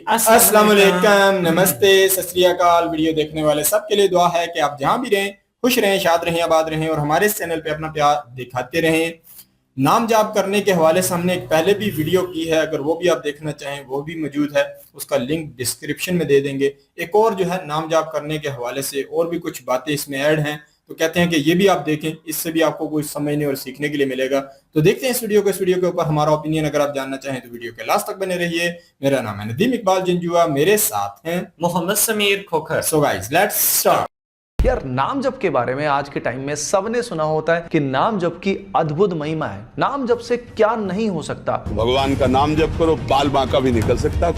अस्सलाम वालेकुम, नमस्ते, सत श्री अकाल। वीडियो देखने वाले सबके लिए दुआ है कि आप जहां भी रहें खुश रहें, शाद रहें, आबाद रहें और हमारे इस चैनल पे अपना प्यार दिखाते रहें। नाम जाप करने के हवाले से हमने एक पहले भी वीडियो की है, अगर वो भी आप देखना चाहें वो भी मौजूद है, उसका लिंक डिस्क्रिप्शन में दे देंगे। एक और जो है नाम जाप करने के हवाले से और भी कुछ बातें इसमें ऐड हैं, तो कहते हैं कि ये भी आप देखें, इससे भी आपको कुछ समझने और सीखने के लिए मिलेगा। तो देखते हैं इस वीडियो के ऊपर हमारा ओपिनियन। अगर आप जानना चाहें तो वीडियो के लास्ट तक बने रहिए। मेरा नाम है नदीम इकबाल जंजुआ, मेरे साथ हैं Mohammad Sameer Khokhar. So guys let's start. यार, नाम जप के बारे में आज के टाइम में सबने सुना होता है कि नाम जप की अद्भुत महिमा है। नाम जप से क्या नहीं हो सकता। भगवान का नाम जप करो, बाल बांका भी निकल सकता।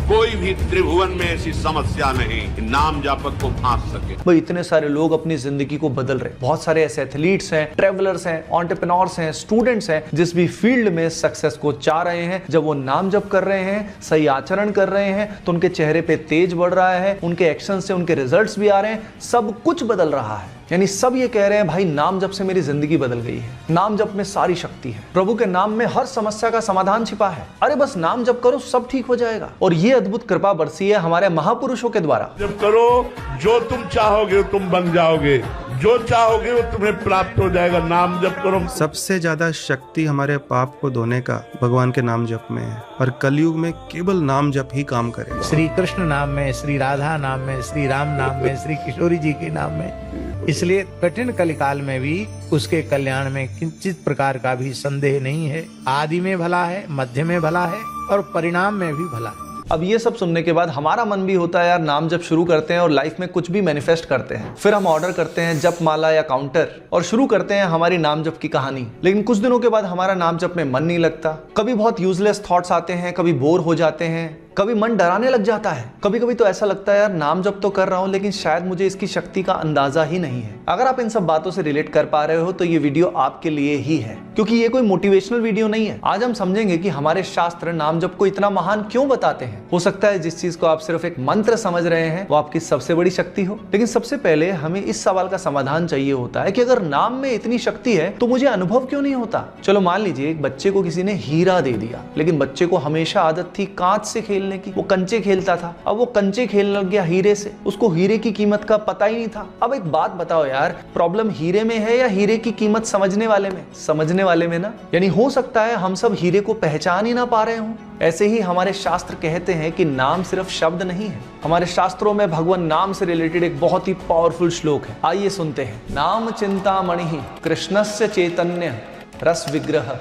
कोई भी त्रिभुवन में ऐसी समस्या नहीं कि नाम जापक को फांस सके। भाई, इतने सारे लोग अपनी जिंदगी को बदल रहे। बहुत सारे ऐसे एथलीट्स हैं, ट्रेवलर्स हैं, एंटरप्रेन्योर्स हैं, स्टूडेंट्स हैं, जिस भी फील्ड में सक्सेस को चाह रहे हैं, जब वो नाम जप कर रहे हैं, सही आचरण कर रहे हैं, तो उनके चेहरे पे तेज बढ़ रहा है, उनके एक्शन से उनके रिजल्ट्स भी आ रहे हैं, सब कुछ बदल रहा है। यानी सब ये कह रहे हैं, भाई नाम जप से मेरी जिंदगी बदल गई है। नाम जप में सारी शक्ति है। प्रभु के नाम में हर समस्या का समाधान छिपा है। अरे बस नाम जप करो, सब ठीक हो जाएगा। और ये अद्भुत कृपा बरसी है हमारे महापुरुषों के द्वारा। जब करो, जो तुम चाहोगे तुम बन जाओगे, जो चाहोगे वो तुम्हें प्राप्त हो जाएगा। नाम जप करो। सबसे ज्यादा शक्ति हमारे पाप को धोने का भगवान के नाम जप में है, और कलयुग में केवल नाम जप ही काम करेगा। श्री कृष्ण नाम में, श्री राधा नाम में, श्री राम नाम में, श्री किशोरी जी के नाम में। इसलिए कठिन कलिकाल में भी उसके कल्याण में किंचित प्रकार का भी संदेह नहीं है। आदि में भला है, मध्य में भला है और परिणाम में भी भला है। अब ये सब सुनने के बाद हमारा मन भी होता है यार, नाम जप शुरू करते हैं और लाइफ में कुछ भी मैनिफेस्ट करते हैं। फिर हम ऑर्डर करते हैं जप माला या काउंटर और शुरू करते हैं हमारी नाम जप की कहानी। लेकिन कुछ दिनों के बाद हमारा नाम जप में मन नहीं लगता। कभी बहुत यूजलेस थॉट्स आते हैं, कभी बोर हो जाते हैं, कभी मन डराने लग जाता है। कभी कभी तो ऐसा लगता है यार, नाम जप तो कर रहा हूं लेकिन शायद मुझे इसकी शक्ति का अंदाजा ही नहीं है। अगर आप इन सब बातों से रिलेट कर पा रहे हो तो ये वीडियो आपके लिए ही है, क्योंकि ये कोई मोटिवेशनल वीडियो नहीं है। आज हम समझेंगे कि हमारे शास्त्र नाम जप को इतना महान क्यों बताते हैं। हो सकता है जिस चीज को आप सिर्फ एक मंत्र समझ रहे हैं वो आपकी सबसे बड़ी शक्ति हो। लेकिन सबसे पहले हमें इस सवाल का समाधान चाहिए होता है कि अगर नाम में इतनी शक्ति है तो मुझे अनुभव क्यों नहीं होता। चलो मान लीजिए एक बच्चे को किसी ने हीरा दे दिया, लेकिन बच्चे को हमेशा आदत थी कांच से खेलने की। वो कंचे खेलता था, अब वो कंचे खेलने लग गया हीरे से। उसको हीरे की कीमत का पता ही नहीं था। अब एक बात बताओ यार, प्रॉब्लम हीरे में है या हीरे की कीमत समझने वाले में? समझने वाले में ना। यानी हो सकता है हम सब हीरे को पहचान ही ना पा रहे हों। ऐसे ही हमारे शास्त्र कहते हैं कि नाम सिर्फ शब्द नहीं है। हमारे शास्त्रों में भगवान नाम से रिलेटेड एक बहुत ही पावरफुल श्लोक है, आइए सुनते हैं। नाम चिंतामणि कृष्णस्य चैतन्य रस विग्रह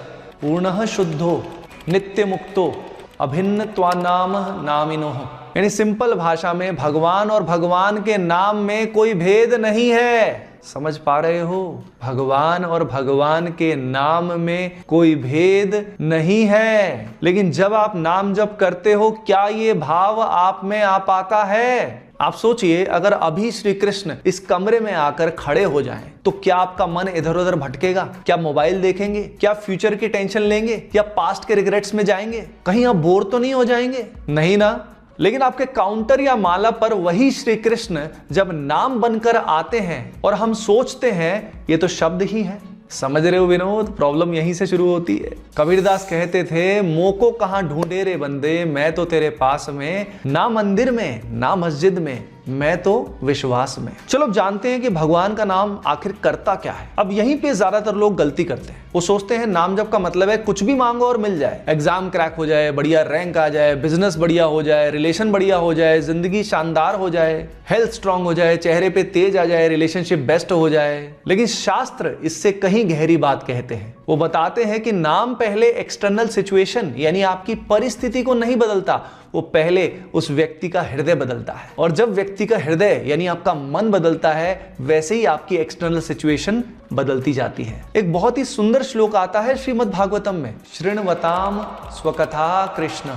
पूर्णः शुद्धो नित्य मुक्तो अभिन्न त्वानाम नामिनो। यानी सिंपल भाषा में भगवान और भगवान के नाम में कोई भेद नहीं है। समझ पा रहे हो? भगवान और भगवान के नाम में कोई भेद नहीं है। लेकिन जब आप नाम जप करते हो, क्या ये भाव आप में आ पाता है? आप सोचिए, अगर अभी श्री कृष्ण इस कमरे में आकर खड़े हो जाएं, तो क्या आपका मन इधर उधर भटकेगा? क्या मोबाइल देखेंगे? क्या फ्यूचर की टेंशन लेंगे? या पास्ट के रिग्रेट्स में जाएंगे? कहीं आप बोर तो नहीं हो जाएंगे? नहीं ना। लेकिन आपके काउंटर या माला पर वही श्री कृष्ण जब नाम बनकर आते हैं और हम सोचते हैं ये तो शब्द ही है। समझ रहे हो विनोद? प्रॉब्लम यहीं से शुरू होती है। कबीरदास कहते थे, मोको कहां ढूंढे रे बंदे, मैं तो तेरे पास में, ना मंदिर में ना मस्जिद में, मैं तो विश्वास में। चलो अब जानते हैं कि भगवान का नाम आखिर करता क्या है। अब यहीं पे ज्यादातर लोग गलती करते हैं। वो सोचते हैं नाम जप का मतलब है कुछ भी मांगो और मिल जाए, एग्जाम क्रैक हो जाए, बढ़िया रैंक आ जाए, बिजनेस बढ़िया हो जाए, रिलेशन बढ़िया हो जाए, जिंदगी शानदार हो जाए, हेल्थ स्ट्रांग हो जाए, चेहरे पे तेज आ जाए, रिलेशनशिप बेस्ट हो जाए। लेकिन शास्त्र इससे कहीं गहरी बात कहते हैं। वो बताते हैं कि नाम पहले एक्सटर्नल सिचुएशन यानी आपकी परिस्थिति को नहीं बदलता, वो पहले उस व्यक्ति का हृदय बदलता है। और जब व्यक्ति का हृदय यानी आपका मन बदलता है, वैसे ही आपकी एक्सटर्नल सिचुएशन बदलती जाती है। एक बहुत ही सुंदर श्लोक आता है श्रीमद् भागवतम में, शृण्वताम स्वकथा कृष्ण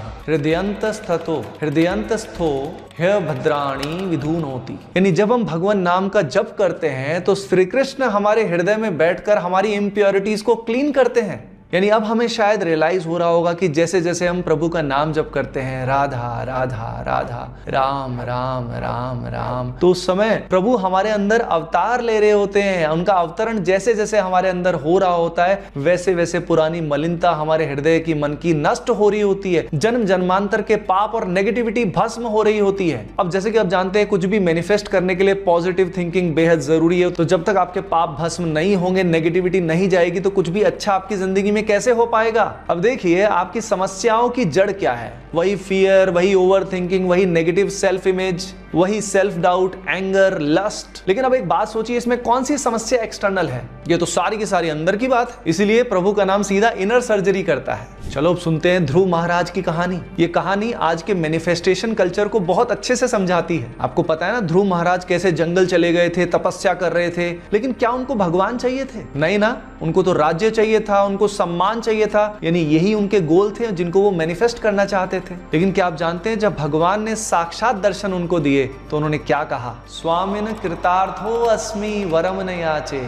हृदयंतस्थो ह्य भद्राणी विधुनोति। यानी जब हम भगवान नाम का जप करते हैं तो श्री कृष्ण हमारे हृदय में बैठकर हमारी इम्प्योरिटीज को क्लीन करते हैं। यानी अब हमें शायद रियलाइज हो रहा होगा कि जैसे जैसे हम प्रभु का नाम जप करते हैं, राधा राधा राधा, राम राम राम राम, तो उस समय प्रभु हमारे अंदर अवतार ले रहे होते हैं। उनका अवतरण जैसे जैसे हमारे अंदर हो रहा होता है, वैसे वैसे पुरानी मलिनता हमारे हृदय की, मन की नष्ट हो रही होती है, जन्म जन्मांतर के पाप और नेगेटिविटी भस्म हो रही होती है। अब जैसे कि आप जानते हैं, कुछ भी मैनिफेस्ट करने के लिए पॉजिटिव थिंकिंग बेहद जरूरी है। तो जब तक आपके पाप भस्म नहीं होंगे, नेगेटिविटी नहीं जाएगी, तो कुछ भी अच्छा आपकी जिंदगी में कैसे हो पाएगा। अब देखिए, आपकी समस्याओं की जड़ क्या है? वही फियर, वही ओवर थिंकिंग, वही नेगेटिव सेल्फ इमेज, वही सेल्फ डाउट, एंगर, लस्ट। लेकिन अब एक बात सोचिए, इसमें कौन सी समस्या एक्सटर्नल है? ये तो सारी की सारी अंदर की बात है। इसीलिए प्रभु का नाम सीधा इनर सर्जरी करता है। चलो अब सुनते हैं ध्रुव महाराज की कहानी। ये कहानी आज के मैनिफेस्टेशन कल्चर को बहुत अच्छे से समझाती है। आपको पता है ना, ध्रुव महाराज कैसे जंगल चले गए थे, तपस्या कर रहे थे, लेकिन क्या उनको भगवान चाहिए थे? नहीं ना, उनको तो राज्य चाहिए था, उनको सम्मान चाहिए था। यानी यही उनके गोल थे जिनको वो मैनिफेस्ट करना चाहते थे। लेकिन क्या आप जानते हैं, जब भगवान ने साक्षात दर्शन उनको दिए तो उन्होंने क्या कहा? स्वामिन कृतार्थो अस्मि वरम न याचे,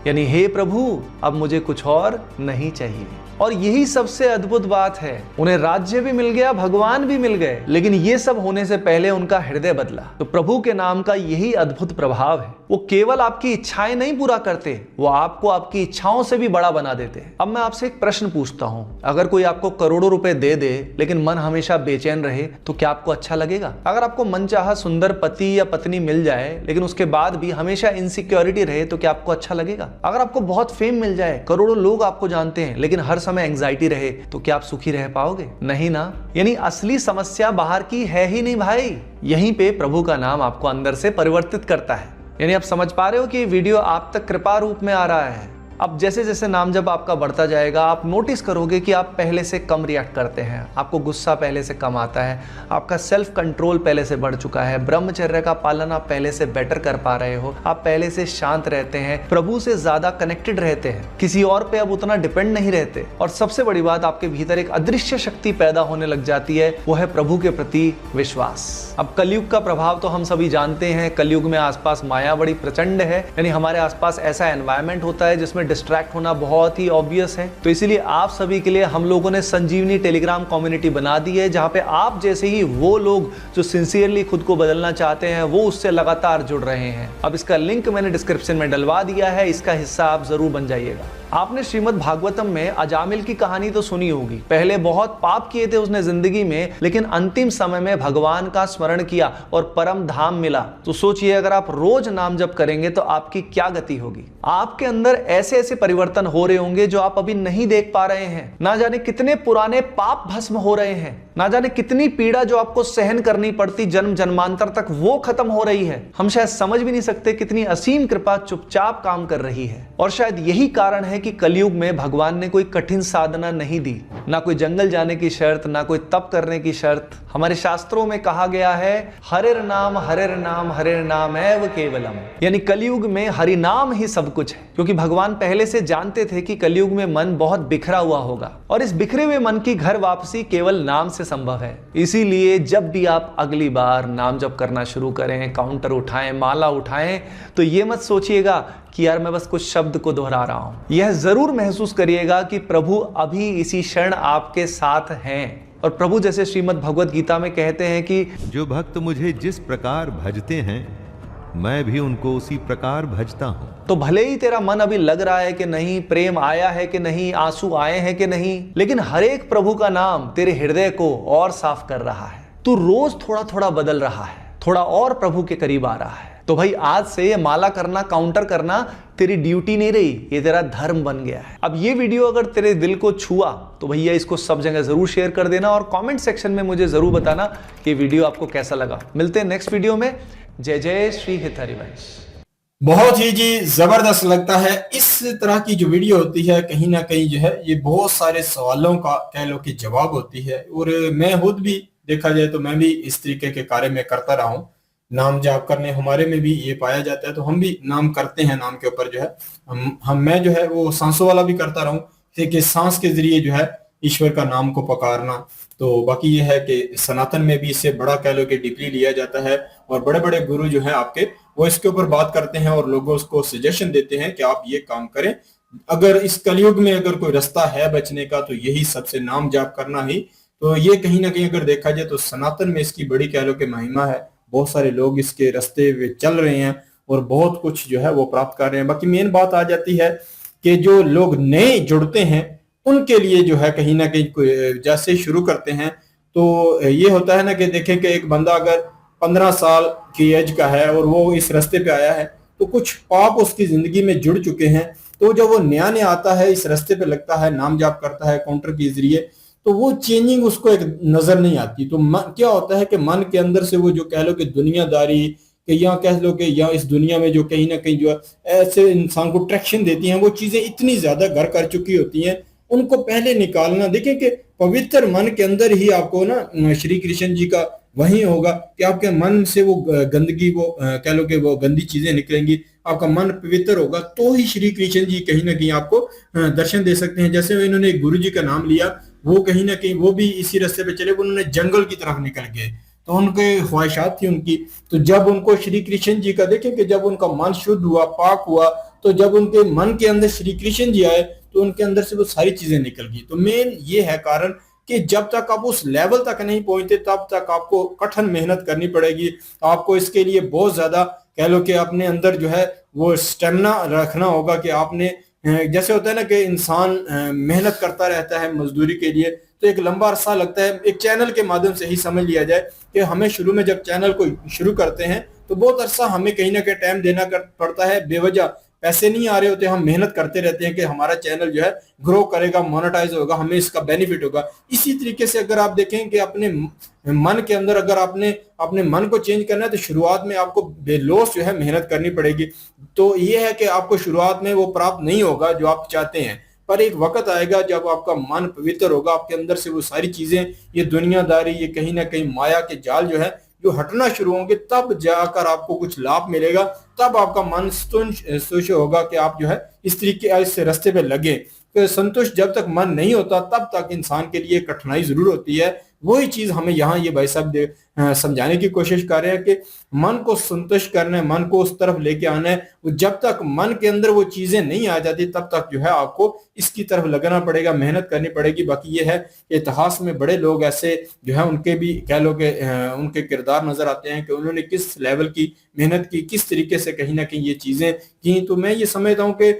यानी हे प्रभु, अब मुझे कुछ और नहीं चाहिए। और यही सबसे अद्भुत बात है, उन्हें राज्य भी मिल गया, भगवान भी मिल गए, लेकिन ये सब होने से पहले उनका हृदय बदला। तो प्रभु के नाम का यही अद्भुत प्रभाव है। वो केवल आपकी इच्छाएं नहीं पूरा करते, वो आपको आपकी इच्छाओं से भी बड़ा बना देते। अब मैं आपसे एक प्रश्न पूछता हूं, अगर कोई आपको करोड़ों रुपए दे दे लेकिन मन हमेशा बेचैन रहे, तो क्या आपको अच्छा लगेगा? अगर आपको मनचाहा सुंदर पति या पत्नी मिल जाए लेकिन उसके बाद भी हमेशा इनसिक्योरिटी रहे, तो क्या आपको अच्छा लगेगा? अगर आपको बहुत फेम मिल जाए, करोड़ों लोग आपको जानते हैं, लेकिन हर समय एंजाइटी रहे, तो क्या आप सुखी रह पाओगे? नहीं ना। यानी असली समस्या बाहर की है ही नहीं भाई, यहीं पे प्रभु का नाम आपको अंदर से परिवर्तित करता है। यानी आप समझ पा रहे हो कि वीडियो आप तक कृपा रूप में आ रहा है। अब जैसे जैसे नाम जब आपका बढ़ता जाएगा, आप नोटिस करोगे कि आप पहले से कम रिएक्ट करते हैं, आपको गुस्सा पहले से कम आता है, आपका सेल्फ कंट्रोल पहले से बढ़ चुका है, ब्रह्मचर्य का पालन आप पहले से बेटर कर पा रहे हो, आप पहले से शांत रहते हैं, प्रभु से ज्यादा कनेक्टेड रहते हैं, किसी और पे अब उतना डिपेंड नहीं रहते। और सबसे बड़ी बात, आपके भीतर एक अदृश्य शक्ति पैदा होने लग जाती है, वो है प्रभु के प्रति विश्वास। अब कलयुग का प्रभाव तो हम सभी जानते हैं। कलयुग में आसपास माया बड़ी प्रचंड है, यानी हमारे आसपास ऐसा एनवायरनमेंट होता है जिसमें डिस्ट्रैक्ट होना बहुत ही ऑब्वियस है। तो इसीलिए आप सभी के लिए हम लोगों ने संजीवनी टेलीग्राम कम्युनिटी बना दी है, जहां पे आप जैसे ही वो लोग जो सिंसियरली खुद को बदलना चाहते हैं, वो उससे लगातार जुड़ रहे हैं। अब इसका लिंक मैंने डिस्क्रिप्शन में डलवा दिया है, इसका हिस्सा आप जरूर बन जाइएगा। आपने श्रीमद् भागवतम में अजामिल की कहानी तो सुनी होगी। पहले बहुत पाप किए थे उसने जिंदगी में, लेकिन अंतिम समय में भगवान का स्मरण किया और परम धाम मिला। तो सोचिए, अगर आप रोज नाम जप करेंगे तो आपकी क्या गति होगी। आपके अंदर ऐसे ऐसे परिवर्तन हो रहे होंगे जो आप अभी नहीं देख पा रहे हैं। ना जाने कितने पुराने पाप भस्म हो रहे हैं, ना जाने कितनी पीड़ा जो आपको सहन करनी पड़ती जन्म जन्मांतर तक, वो खत्म हो रही है। हम शायद समझ भी नहीं सकते कितनी असीम कृपा चुपचाप काम कर रही है। और शायद यही कारण है कि कलयुग में भगवान ने कोई कठिन साधना नहीं दी, ना कोई जंगल जाने की शर्त, ना कोई तप करने की शर्त। हमारे शास्त्रों में कहा गया है, हरिर नाम एव केवलम, यानी कलयुग में हरि नाम ही सब कुछ है। क्योंकि भगवान पहले से जानते थे कि कलयुग में मन बहुत बिखरा हुआ होगा, और इस बिखरे हुए मन की घर वापसी केवल नाम से संभव है। इसीलिए जब भी आप अगली बार नाम जप करना शुरू करें, काउंटर उठाएं, माला उठाएं, तो ये मत सोचिएगा कि यार मैं बस कुछ शब्द को दोहरा रहा हूं। यह जरूर महसूस करिएगा कि प्रभु अभी इसी क्षण आपके साथ हैं। और प्रभु जैसे श्रीमद् भगवत गीता में कहते हैं कि जो भक्त मुझे जिस प्रकार भजते हैं, मैं भी उनको उसी प्रकार भजता हूं। तो भले ही तेरा मन अभी लग रहा है कि नहीं, प्रेम आया है कि नहीं, आंसू आए हैं कि नहीं, लेकिन हर एक प्रभु का नाम तेरे हृदय को और साफ कर रहा है। तू रोज थोड़ा थोड़ा बदल रहा है, थोड़ा और प्रभु के करीब आ रहा है। तो भाई आज से ये माला करना, काउंटर करना तेरी ड्यूटी नहीं रही, ये तेरा धर्म बन गया है। अब ये वीडियो अगर तेरे दिल को छुआ तो भैया इसको सब जगह जरूर शेयर कर देना, और कमेंट सेक्शन में मुझे जरूर बताना कि वीडियो आपको कैसा लगा। मिलते हैं नेक्स्ट वीडियो में। जय जय श्री हित हरिवंश। बहुत ही जी जबरदस्त लगता है। इस तरह की जो वीडियो होती है, कहीं ना कहीं जो है ये बहुत सारे सवालों का कह लो कि जवाब होती है। और मैं खुद भी देखा जाए तो मैं भी इस तरीके के कार्य में करता रहा हूँ। नाम जाप करने हमारे में भी ये पाया जाता है, तो हम भी नाम करते हैं। नाम के ऊपर जो है मैं जो है वो सांसों वाला भी करता रहा हूँ कि सांस के जरिए जो है ईश्वर का नाम को पुकारना। तो बाकी ये है कि सनातन में भी इससे बड़ा कह लो कि डीपली लिया जाता है, और बड़े बड़े गुरु जो है आपके वो इसके ऊपर बात करते हैं और लोगों को सजेशन देते हैं कि आप ये काम करें, अगर इस कलयुग में अगर कोई रास्ता है बचने का तो यही सबसे नाम जाप करना ही। तो ये कहीं ना कहीं अगर देखा जाए तो सनातन में इसकी बड़ी कह लो कि महिमा है। बहुत सारे लोग इसके रास्ते पे चल रहे हैं और बहुत कुछ जो है वो प्राप्त कर रहे हैं। बाकी मेन बात आ जाती है कि जो लोग नए जुड़ते हैं उनके लिए जो है कहीं ना कहीं जैसे शुरू करते हैं तो ये होता है ना कि देखें कि एक बंदा अगर 15 साल की एज का है और वो इस रास्ते पे आया है तो कुछ पाप उसकी जिंदगी में जुड़ चुके हैं। तो जब वो नया नया आता है इस रास्ते पे लगता है नाम जाप करता है काउंटर के जरिए तो वो चेंजिंग उसको एक नजर नहीं आती। तो क्या होता है कि मन के अंदर से वो जो कह लो कि दुनियादारी कि या कह लो कि या इस दुनिया में जो कहीं ना कहीं जो ऐसे इंसान को ट्रैक्शन देती हैं वो चीजें इतनी ज्यादा घर कर चुकी होती हैं उनको पहले निकालना। देखें कि पवित्र मन के अंदर ही आपको ना श्री कृष्ण जी का वही होगा कि आपके मन से वो गंदगी वो कह लो कि वो गंदी चीजें निकलेंगी, आपका मन पवित्र होगा तो ही श्री कृष्ण जी कहीं ना कहीं आपको दर्शन दे सकते हैं। जैसे इन्होंने गुरु जी का नाम लिया वो कहीं ना कहीं वो भी इसी रास्ते पे चले, उन्होंने जंगल की तरफ निकल गए तो उनके ख्वाहिशात थी उनकी। तो जब उनको श्री कृष्ण जी का देखें कि जब उनका मन शुद्ध हुआ पाक हुआ तो जब उनके मन के अंदर श्री कृष्ण जी आए तो उनके अंदर से वो सारी चीजें निकल गई। तो मेन ये है कारण कि जब तक आप उस लेवल तक नहीं पहुंचते तब तक आपको कठिन मेहनत करनी पड़ेगी। आपको इसके लिए बहुत ज्यादा कह लो कि अपने अंदर जो है वो स्टेमिना रखना होगा कि आपने जैसे होता है ना कि इंसान मेहनत करता रहता है मजदूरी के लिए तो एक लंबा अरसा लगता है। एक चैनल के माध्यम से ही समझ लिया जाए कि हमें शुरू में जब चैनल को शुरू करते हैं तो बहुत अरसा हमें कहीं ना कहीं टाइम देना पड़ता है, बेवजह पैसे नहीं आ रहे होते, हम मेहनत करते रहते हैं कि हमारा चैनल जो है ग्रो करेगा, मोनेटाइज होगा, हमें इसका बेनिफिट होगा। इसी तरीके से अगर आप देखें कि अपने मन के अंदर अगर आपने अपने मन को चेंज करना है तो शुरुआत में आपको बेलौस जो है मेहनत करनी पड़ेगी। तो ये है कि आपको शुरुआत में वो प्राप्त नहीं होगा जो आप चाहते हैं, पर एक वक्त आएगा जब आपका मन पवित्र होगा, आपके अंदर से वो सारी चीजें ये दुनियादारी ये कहीं ना कहीं माया के जाल जो है जो हटना शुरू होंगे तब जाकर आपको कुछ लाभ मिलेगा। तब आपका मन संतुष्ट होगा कि आप जो है इस तरीके इस रास्ते पे लगे। तो संतुष्ट जब तक मन नहीं होता तब तक इंसान के लिए कठिनाई जरूर होती है। वही चीज हमें यहाँ ये भाई साहब समझाने की कोशिश कर रहे हैं कि मन को संतुष्ट करना है, मन को उस तरफ लेके आना है। जब तक मन के अंदर वो चीजें नहीं आ जाती तब तक जो है आपको इसकी तरफ लगना पड़ेगा, मेहनत करनी पड़ेगी। बाकी ये है इतिहास में बड़े लोग ऐसे जो है उनके भी कह लो कि उनके किरदार नजर आते हैं कि उन्होंने किस लेवल की मेहनत की, किस तरीके से कहीं ना कहीं ये चीजें की। तो मैं ये समझता हूँ कि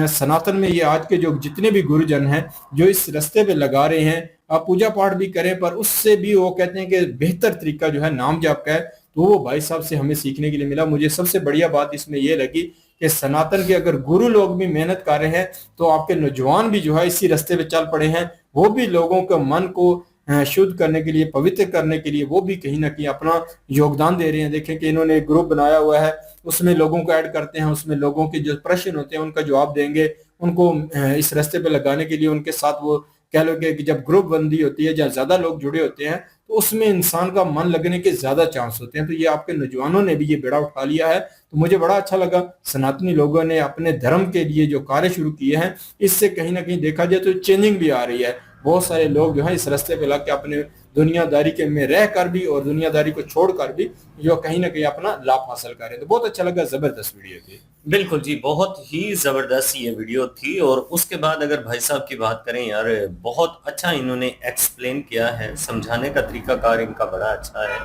सनातन में ये आज के जो जितने भी गुरुजन हैं जो इस रास्ते पे लगा रहे हैं, आप पूजा पाठ भी करें पर उससे भी वो कहते हैं कि बेहतर तरीका जो है नाम जाप का है। तो वो भाई साहब से हमें सीखने के लिए मिला। मुझे सबसे बढ़िया बात इसमें ये लगी कि सनातन के अगर गुरु लोग भी मेहनत कर रहे हैं तो आपके नौजवान भी जो है इसी रास्ते पे चल पड़े हैं, वो भी लोगों के मन को शुद्ध करने के लिए, पवित्र करने के लिए वो भी कहीं ना कहीं अपना योगदान दे रहे हैं। देखें कि इन्होंने एक ग्रुप बनाया हुआ है, उसमें लोगों को ऐड करते हैं, उसमें लोगों के जो प्रश्न होते हैं उनका जवाब देंगे, उनको इस रास्ते पे लगाने के लिए उनके साथ वो कह लो कि जब ग्रुप बंदी होती है जहाँ ज्यादा लोग जुड़े होते हैं तो उसमें इंसान का मन लगने के ज्यादा चांस होते हैं। तो ये आपके नौजवानों ने भी ये बेड़ा उठा लिया है। तो मुझे बड़ा अच्छा लगा सनातनी लोगों ने अपने धर्म के लिए जो कार्य शुरू किए हैं, इससे कहीं ना कहीं देखा जाए तो चेंजिंग भी आ रही है। बहुत सारे लोग जो है इस रास्ते पे लग के अपने दुनियादारी के में रह कर भी और दुनियादारी को छोड़कर भी जो कहीं ना कहीं अपना लाभ हासिल कर रहे हैं। तो बहुत अच्छा लगा, जबरदस्त वीडियो थी। बिल्कुल जी, बहुत ही जबरदस्त ये वीडियो थी। और उसके बाद अगर भाई साहब की बात करें यार, बहुत अच्छा इन्होंने एक्सप्लेन किया है, समझाने का तरीकाकार इनका बड़ा अच्छा है।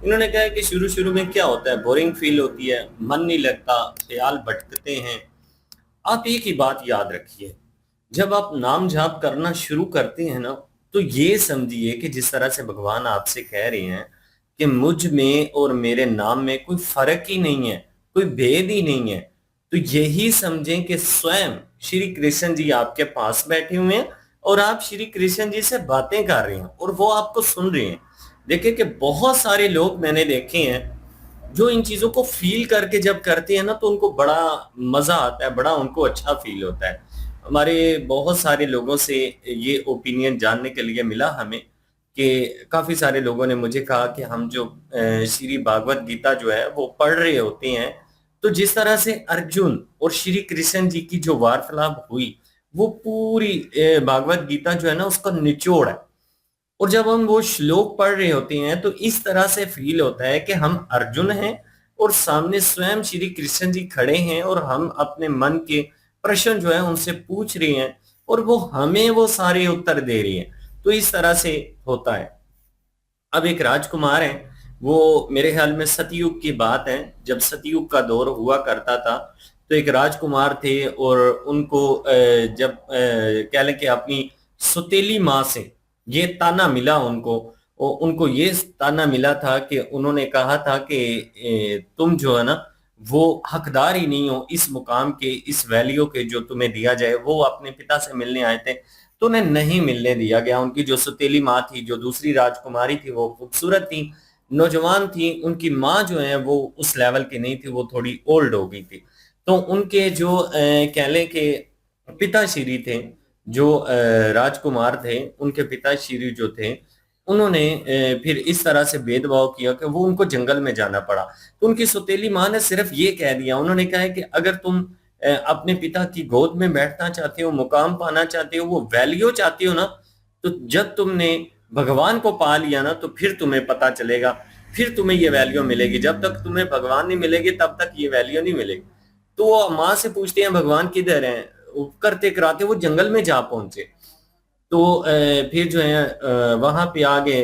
इन्होंने कहा है कि शुरू शुरू में क्या होता है, बोरिंग फील होती है, मन नहीं लगता, ख्याल भटकते हैं। आप एक ही बात याद रखिए, जब आप नाम जाप करना शुरू करते हैं ना तो ये समझिए कि जिस तरह से भगवान आपसे कह रहे हैं कि मुझ में और मेरे नाम में कोई फर्क ही नहीं है, कोई भेद ही नहीं है, तो यही समझें कि स्वयं श्री कृष्ण जी आपके पास बैठे हुए हैं और आप श्री कृष्ण जी से बातें कर रहे हैं और वो आपको सुन रहे हैं। देखिए कि बहुत सारे लोग मैंने देखे हैं जो इन चीजों को फील करके जब करते हैं ना तो उनको बड़ा मजा आता है, बड़ा उनको अच्छा फील होता है। हमारे बहुत सारे लोगों से ये ओपिनियन जानने के लिए मिला हमें कि काफी सारे लोगों ने मुझे कहा कि हम जो श्री भागवत गीता जो है वो पढ़ रहे होते हैं तो जिस तरह से अर्जुन और श्री कृष्ण जी की जो वार्तालाप हुई वो पूरी भागवत गीता जो है ना उसका निचोड़ है। और जब हम वो श्लोक पढ़ रहे होते हैं तो इस तरह से फील होता है कि हम अर्जुन हैं और सामने स्वयं श्री कृष्ण जी खड़े हैं और हम अपने मन के प्रश्न जो है उनसे पूछ रही हैं और वो हमें वो सारे उत्तर दे रही हैं। तो इस तरह से होता है। अब एक राजकुमार है, वो मेरे ख्याल में सतयुग की बात है, जब सतयुग का दौर हुआ करता था तो एक राजकुमार थे और उनको जब कह लें कि अपनी सुतीली माँ से ये ताना मिला उनको ये ताना मिला था कि उन्होंने कहा था कि तुम जो है ना वो हकदार ही नहीं हो इस मुकाम के, इस वैल्यू के जो तुम्हें दिया जाए। वो अपने पिता से मिलने आए थे तो उन्हें नहीं मिलने दिया गया। उनकी जो सुतीली माँ थी, जो दूसरी राजकुमारी थी, वो खूबसूरत थी, नौजवान थी। उनकी माँ जो है वो उस लेवल की नहीं थी, वो थोड़ी ओल्ड हो गई थी। तो उनके जो कह लें कि पिताश्री थे, जो राजकुमार थे, उनके पिताश्री जो थे, उन्होंने फिर इस तरह से भेदभाव किया कि वो उनको जंगल में जाना पड़ा। तो उनकी सौतेली माँ ने सिर्फ ये कह दिया, उन्होंने कहा है कि अगर तुम अपने पिता की गोद में बैठना चाहते हो, मुकाम पाना चाहते हो, वो वैल्यू चाहते हो ना, तो जब तुमने भगवान को पा लिया ना तो फिर तुम्हें पता चलेगा, फिर तुम्हें ये वैल्यू मिलेगी। जब तक तुम्हें भगवान नहीं मिलेगी तब तक ये वैल्यू नहीं मिलेगी। तो वो माँ से पूछते हैं भगवान किधर हैं, करते कराते वो जंगल में जा पहुंचे। तो फिर जो है वहां पे आगे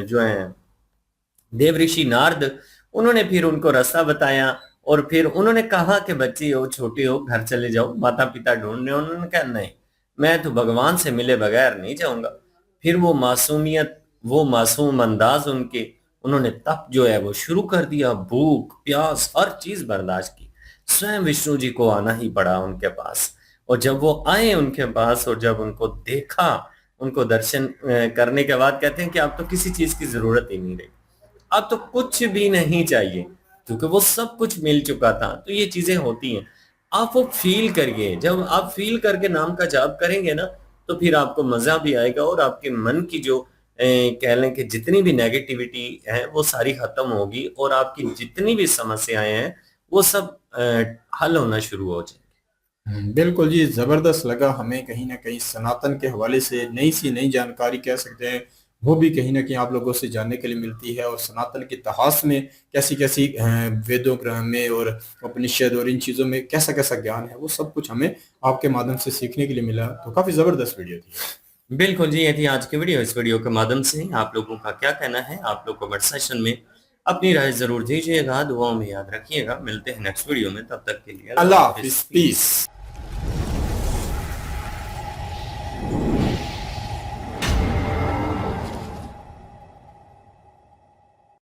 जो है देव ऋषि नारद, उन्होंने फिर उनको रास्ता बताया और फिर उन्होंने कहा कि बच्चे हो, छोटे हो, घर चले जाओ, माता पिता ढूंढने। उन्होंने कहा नहीं, मैं तो भगवान से मिले बगैर नहीं जाऊंगा। फिर वो मासूमियत, वो मासूम अंदाज उन्होंने तप जो है वो शुरू कर दिया, भूख प्यास हर चीज बर्दाश्त की। स्वयं विष्णु जी को आना ही पड़ा उनके पास। और जब वो आए उनके पास और जब उनको देखा, उनको दर्शन करने के बाद कहते हैं कि अब तो किसी चीज की जरूरत ही नहीं रही, अब तो कुछ भी नहीं चाहिए, क्योंकि वो सब कुछ मिल चुका था। तो ये चीजें होती हैं, आप वो फील करिए। जब आप फील करके नाम का जाप करेंगे ना तो फिर आपको मजा भी आएगा और आपके मन की जो कह लें कि जितनी भी नेगेटिविटी है वो सारी खत्म होगी और आपकी जितनी भी समस्याएं हैं वो सब हल होना शुरू हो जाएंगी। बिल्कुल जी, जबरदस्त लगा हमें। कहीं ना कहीं सनातन के हवाले से नई जानकारी कह सकते हैं, वो भी कहीं ना कहीं आप लोगों से जानने के लिए मिलती है। और सनातन के इतिहास में कैसी कैसी वेदों ग्रह में और उपनिषद और इन चीज़ों में कैसा कैसा ज्ञान है, वो सब कुछ हमें आपके माध्यम से सीखने के लिए मिला। तो काफ़ी ज़बरदस्त वीडियो थी। बिल्कुल जी, ये थी आज की वीडियो। इस वीडियो के माध्यम से आप लोगों का क्या कहना है, आप लोग कमेंट सेशन में अपनी राय जरूर दीजिएगा। दुआओं में याद रखिएगा। मिलते हैं नेक्स्ट वीडियो में, तब तक के लिए अल्लाह हाफिज़, पीस।